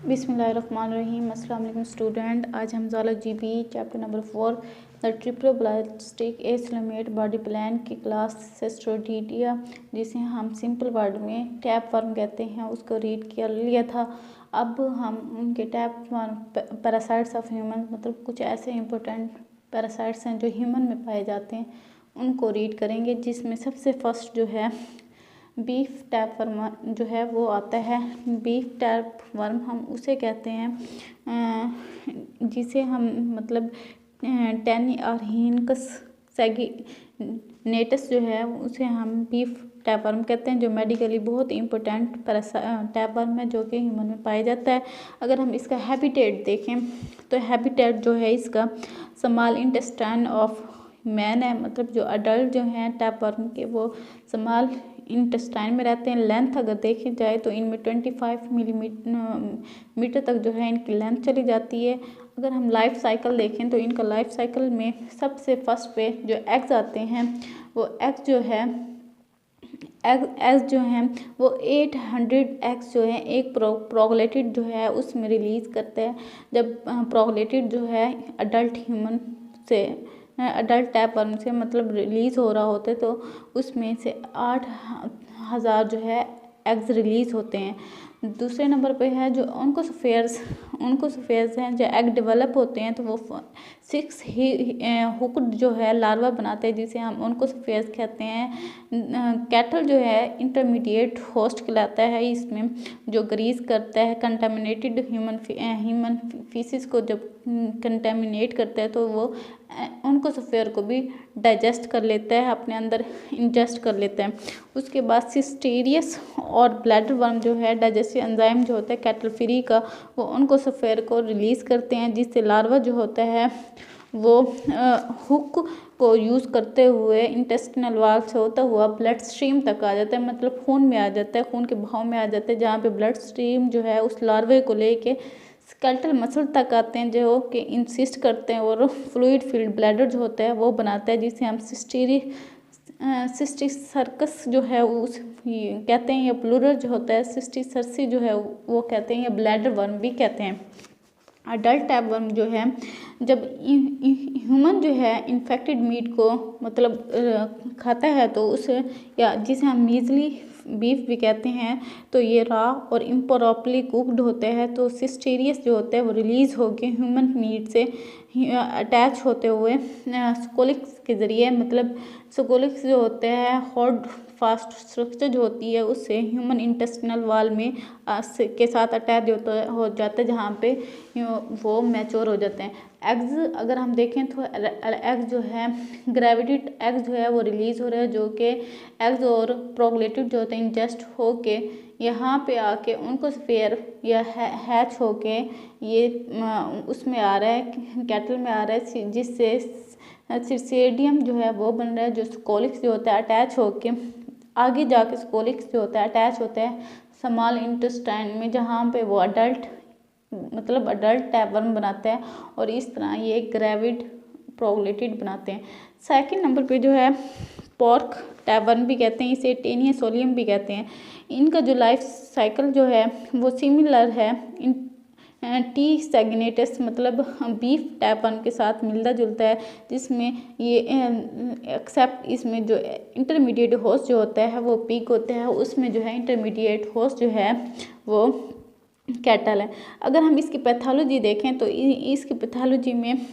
बिस्मिल्लाहिर्रहमानिर्रहीम। अस्सलाम वालेकुम स्टूडेंट। आज हम ज़ूलॉजी बी chapter number 4 the triploblastic skeletal body plan की क्लास सिस्टोडिडिया, जिसे हम सिंपल वर्ड में टैप वर्म कहते हैं, उसको रीड कर लिया था। अब हम उनके tap worm parasites of human, मतलब कुछ ऐसे इंपॉर्टेंट पैरासाइट्स हैं जो ह्यूमन में पाए जाते हैं, उनको रीड करेंगे। जिसमें सबसे फर्स्ट जो है बीफ टैप वर्म जो है वो आता है। बीफ टैप वर्म हम उसे कहते हैं जिसे हम मतलब टेनियारहिनकस सैगिनेटस जो है उसे हम बीफ टैप वर्म कहते हैं, जो मेडिकली बहुत इंपॉर्टेंट टैप वर्म है, जो कि ह्यूमन में पाया जाता है। अगर हम इसका हैबिटेट देखें तो हैबिटेट जो है इसका स्मॉल इंटेस्टाइन ऑफ मैन है, मतलब जो अडल्ट जो हैं टैप वर्म के वो स्मॉल इंटेस्टाइन में रहते हैं। लेंथ अगर देखी जाए तो इनमें 25 मिलीमीटर तक जो है इनकी लेंथ चली जाती है। अगर हम लाइफ साइकिल देखें तो इनका लाइफ साइकिल में सबसे फर्स्ट पे जो एग्स आते हैं वो एग्स जो है एग्स जो हैं वो 800 एग्स जो है एक प्रोगलेटिड जो है उसमें रिलीज़ करते हैं। जब प्रोगलेटिड जो है अडल्ट ह्यूमन से अडल्ट टैप वर्म से मतलब रिलीज़ हो रहा होता है तो उसमें से 8000 जो है एग्स रिलीज़ होते हैं। दूसरे नंबर पे है जो ओन्कोसफेयर्स हैं, जो एग डेवलप होते हैं तो वो 6 हुक्ड जो है लार्वा बनाते हैं, जिसे हम ओन्कोसफेयर्स कहते हैं। कैटल जो है इंटरमीडिएट होस्ट कहलाता है, इसमें जो ग्रीस करता है कंटामिनेटेड ह्यूमन फीसिस को जब कंटेमिनेट करता है तो वो ओन्कोसफेयर को भी डाइजेस्ट कर लेता है, अपने अंदर इंजेस्ट कर लेता है। उसके बाद सिस्टीरियस और ब्लैडर वर्म जो है डाइजेस्टिव एंजाइम जो होता है कैटल फ्री का, वो ओन्कोसफेयर को रिलीज़ करते हैं, जिससे लार्वा जो होता है वो हुक को यूज़ करते हुए इंटेस्टिनल वाल से होता हुआ ब्लड स्ट्रीम तक आ जाता है, मतलब खून में आ जाता है, खून के बहाव में आ जाता है, जहाँ पे ब्लड स्ट्रीम जो है उस लार्वे को लेके स्केलेटल मसल तक आते हैं, जो कि इंसिस्ट करते हैं और फ्लूइड फील्ड ब्लैडर जो होता है वो बनाता है, जिसे हम सिस्टिसर्कस जो है उस कहते हैं, या प्लूरल जो होता है सिस्टिसर्सी जो है वो कहते हैं, या ब्लैडर वर्म भी कहते हैं। अडल्ट टैप वर्म जो है जब ह्यूमन जो है इन्फेक्टेड मीट को मतलब खाता है तो उसे, या जिसे हम मीजली बीफ भी कहते हैं, तो ये रॉ और इम्प्रॉपरली कुक्ड होते हैं, तो सिस्टीरियस जो होते हैं वो रिलीज़ होकर ह्यूमन मीट से अटैच होते हुए स्कोलिक्स के ज़रिए, मतलब स्कोलिक्स जो होते हैं हॉट फास्ट स्ट्रक्चर जो होती है उससे ह्यूमन इंटेस्टिनल वाल में के साथ अटैच हो जाता है, जहाँ पे वो मैच्योर हो जाते हैं। एग्स अगर हम देखें तो एग्स जो है ग्रेविटेड एग्स जो है वो रिलीज़ हो रहे हैं, जो कि एग्स और प्रोगलेटिड जो होते हैं इंजेस्ट होके यहाँ पे आके उनको स्फेयर या हैच होके ये उसमें आ रहा है, कैटल में आ रहा है, जिससे सिर्सेडियम जो है वो बन रहा है, जो स्कोलिक्स जो होता है अटैच होके आगे जाके स्कोलिक्स जो होता है अटैच होता है स्मॉल इंटेस्टाइन में, जहाँ पे वो अडल्ट टैप वर्म बनाते हैं, और इस तरह ये ग्रेविड प्रोगलेटिड बनाते हैं। सेकंड नंबर पे जो है पॉर्क टैप वर्म भी कहते हैं, इसे टेनिया सोलियम भी कहते हैं। इनका जो लाइफ साइकिल जो है वो सिमिलर है टी सैगिनेटस मतलब बीफ टैप वर्म के साथ मिलता जुलता है, जिसमें ये एक्सेप्ट इसमें जो इंटरमीडिएट होस्ट जो होता है वो पिग होता है, उसमें जो है इंटरमीडिएट होस्ट जो है वो कैटल है। अगर हम इसकी पैथोलॉजी देखें तो इसकी पैथोलॉजी में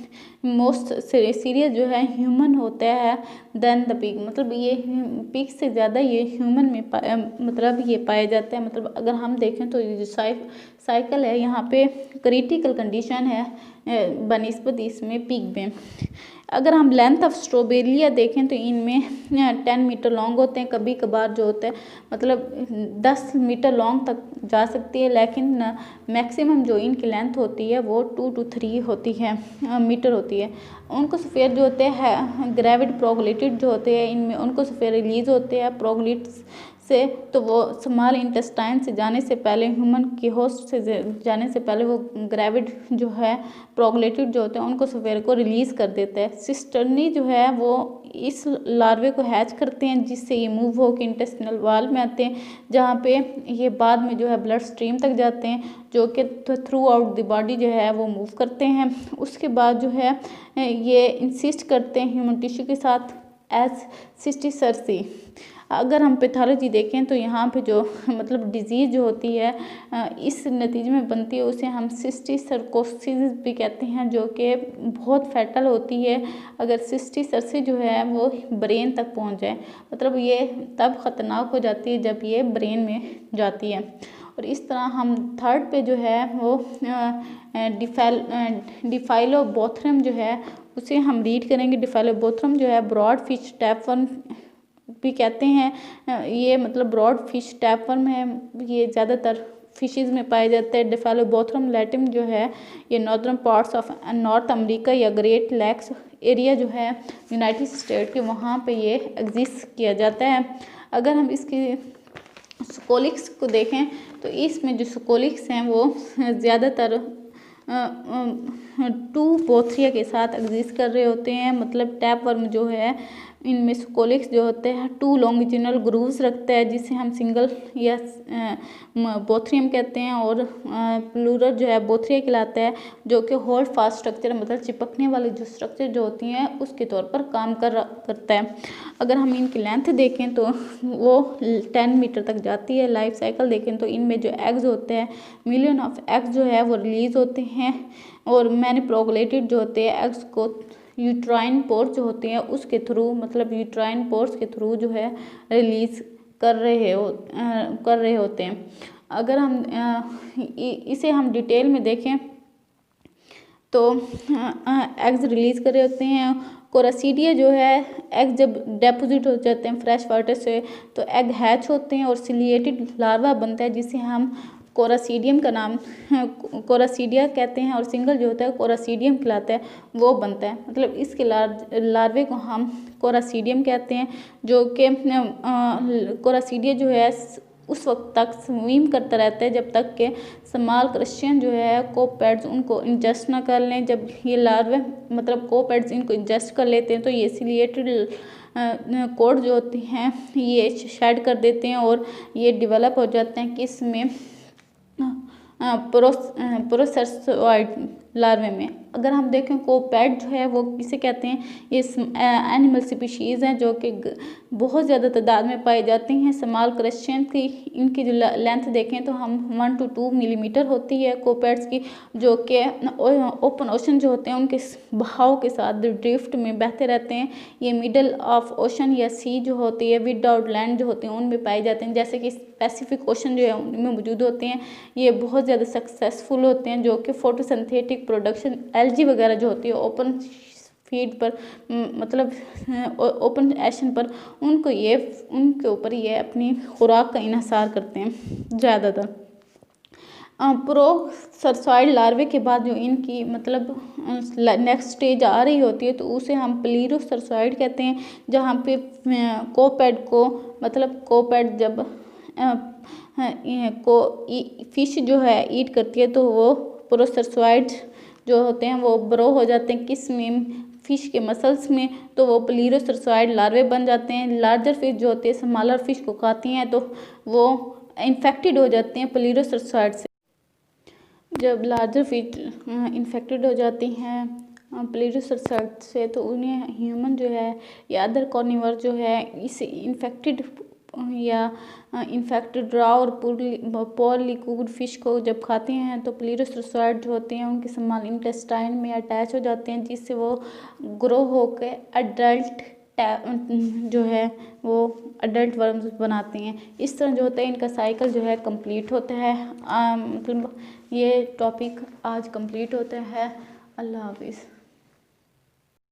मोस्ट सीरियस जो है ह्यूमन होता है देन द पिग, मतलब ये पिग से ज़्यादा ये ह्यूमन में मतलब ये पाया जाता है। मतलब अगर हम देखें तो ये जो साइकिल है यहाँ पे क्रिटिकल कंडीशन है बनिस्बत इसमें पिग में। अगर हम लेंथ ऑफ स्ट्रोबेलिया देखें तो इनमें 10 मीटर लॉन्ग होते हैं, कभी कभार जो होते हैं मतलब 10 मीटर लॉन्ग तक जा सकती है, लेकिन मैक्सिमम जो इनकी लेंथ होती है वो 2 to 3 होती है मीटर होती है। उनको सफ़ेद जो होते हैं ग्रेविड प्रोगलेटिड जो होते हैं, इनमें उनको सफ़ेद रिलीज होते हैं प्रोगलिट्स से, तो वो स्मॉल इंटेस्टाइन से जाने से पहले ह्यूमन की होस्ट से जाने से पहले वो ग्रेविड जो है प्रोगलेटिड जो होते हैं उनको सफ़ेद को रिलीज़ कर देता है। सिस्टर्नी जो है वो इस लार्वे को हैच करते हैं, जिससे ये मूव होकर इंटेस्टिनल वाल में आते हैं, जहाँ पे ये बाद में जो है ब्लड स्ट्रीम तक जाते हैं, जो कि थ्रू आउट द बॉडी जो है वो मूव करते हैं। उसके बाद जो है ये इंसिस्ट करते हैं ह्यूमन टिश्यू के साथ एज सिस्टिसर्सी। अगर हम पैथोलॉजी देखें तो यहाँ पे जो मतलब डिजीज़ जो होती है इस नतीजे में बनती है, उसे हम सिस्टिसर्कोसिस भी कहते हैं, जो कि बहुत फैटल होती है अगर सिस्टिसर्सी जो है वो ब्रेन तक पहुँच जाए। मतलब ये तब ख़तरनाक हो जाती है जब ये ब्रेन में जाती है। और इस तरह हम थर्ड पे जो है वो डिफाइलोबोथ्रम जो है उसे हम रीड करेंगे। डिफाइलोबोथ्रम जो है ब्रॉड फिश टैपवर्म भी कहते हैं। ये मतलब ब्रॉड फिश टैपवर्म है, ये ज़्यादातर फिशेस में पाए जाते हैं। डिफाइलोबोथ्रम लैटिम जो है ये northern parts of north America या ग्रेट लैक्स एरिया जो है यूनाइटेड स्टेट के, वहाँ पे ये एग्जिस्ट किया जाता है। अगर हम इसकी स्कोलिक्स को देखें तो इसमें जो स्कोलिक्स हैं वो ज़्यादातर टू बोथ्रिया के साथ एग्जिस्ट कर रहे होते हैं। मतलब टैपवर्म जो है इनमें स्कोलिक्स जो होते हैं टू लॉन्गिट्यूडनल ग्रूव्स रखता है, जिसे हम सिंगल या बोथ्रियम कहते हैं, और प्लूरल जो है बोथ्रिया कहलाता है, जो कि होल्ड फास्ट स्ट्रक्चर मतलब चिपकने वाली जो स्ट्रक्चर जो होती हैं उसके तौर पर काम करता है। अगर हम इनकी लेंथ देखें तो वो 10 मीटर तक जाती है। लाइफ साइकिल देखें तो इनमें जो एग्स होते हैं, मिलियन ऑफ एग्स जो है वो रिलीज होते हैं, और मैनिपुलेटेड जो होते हैं एग्स को यूट्राइन पोर्स जो होते हैं उसके थ्रू, मतलब यूट्राइन पोर्स के थ्रू जो है रिलीज कर रहे होते हैं। अगर हम इसे हम डिटेल में देखें तो एग्स रिलीज कर रहे होते हैं। कोरासीडिया जो है एग जब डेपोजिट हो जाते हैं फ्रेश वाटर से तो एग हैच होते हैं और सिलिएटेड लार्वा बनता है, जिसे हम कोरासीडियम का नाम कोरासीडिया कहते हैं, और सिंगल जो होता है कोरासीडियम कहलाता है, वो बनता है। मतलब इसके लार्वे को हम कोरासीडियम कहते हैं, जो कि कोरासीडिया जो है उस वक्त तक स्विम करता रहता है जब तक कि स्मॉल क्रस्टेशियन जो है कोपैड्स उनको इंजेस्ट ना कर लें। जब ये लार्वे मतलब कोपैड्स इनको इंजेस्ट कर लेते हैं तो ये सिलिएटेड कोड जो होती हैं ये शेड कर देते हैं और ये डेवलप हो जाते हैं किसमें प्रोसेसॉइड लार्वे में। अगर हम देखें कोपैड जो है वो किसे कहते हैं, ये एनिमल स्पीशीज़ हैं जो कि बहुत ज़्यादा तादाद में पाई जाती हैं। स्मॉल क्रस्टेशियन की इनकी जो लेंथ देखें तो हम 1 to 2 मिलीमीटर होती है कोपैड्स की, जो कि ओपन ओशन जो होते हैं उनके बहाव के साथ ड्रिफ्ट में बहते रहते हैं। ये मिडल ऑफ ओशन या सी जो होती है विदाउट लैंड जो होते हैं उनमें पाए जाते हैं, जैसे कि पैसिफिक ओशन जो है उनमें मौजूद होते हैं। ये बहुत ज़्यादा सक्सेसफुल होते हैं, जो कि फोटोसिंथेटिक प्रोडक्शन एल्गी वगैरह जो होती है ओपन फीड पर मतलब ओपन एशन पर उनके ऊपर ये अपनी खुराक का इन्हिसार करते हैं ज़्यादातर। प्रोसेसॉइड लार्वे के बाद जो इनकी मतलब नेक्स्ट स्टेज आ रही होती है तो उसे हम प्लीरोसेसॉइड कहते हैं, जहाँ पे कोपैड को मतलब कोपैड जब फिश जो है ईट करती है तो वो प्रोसेसॉइड जो होते हैं वो ब्रो हो जाते हैं किस में, फिश के मसल्स में, तो वो प्लीरोसेसॉइड लार्वे बन जाते हैं। लार्जर फिश जो होती है स्मॉलर फिश को खाती हैं तो वो इन्फेक्टेड हो जाते हैं प्लीरोसेसॉइड से। जब लार्जर फिश इन्फेक्टेड हो जाती हैं प्लीरोसेसॉइड से तो उन्हें ह्यूमन जो है या अदर कार्निवर जो है इस इन्फेक्टेड रॉ और पोरली कुक्ड फिश को जब खाते हैं तो प्लीरोसेसॉइड जो होते हैं उनके स्मॉल इंटेस्टाइन में अटैच हो जाते हैं, जिससे वो ग्रो होकर अडल्ट जो है वो अडल्ट वर्म्स बनाते हैं। इस तरह जो होता है इनका साइकिल जो है कंप्लीट होता है। मतलब ये टॉपिक आज कंप्लीट होता है। अल्लाह हाफिज़।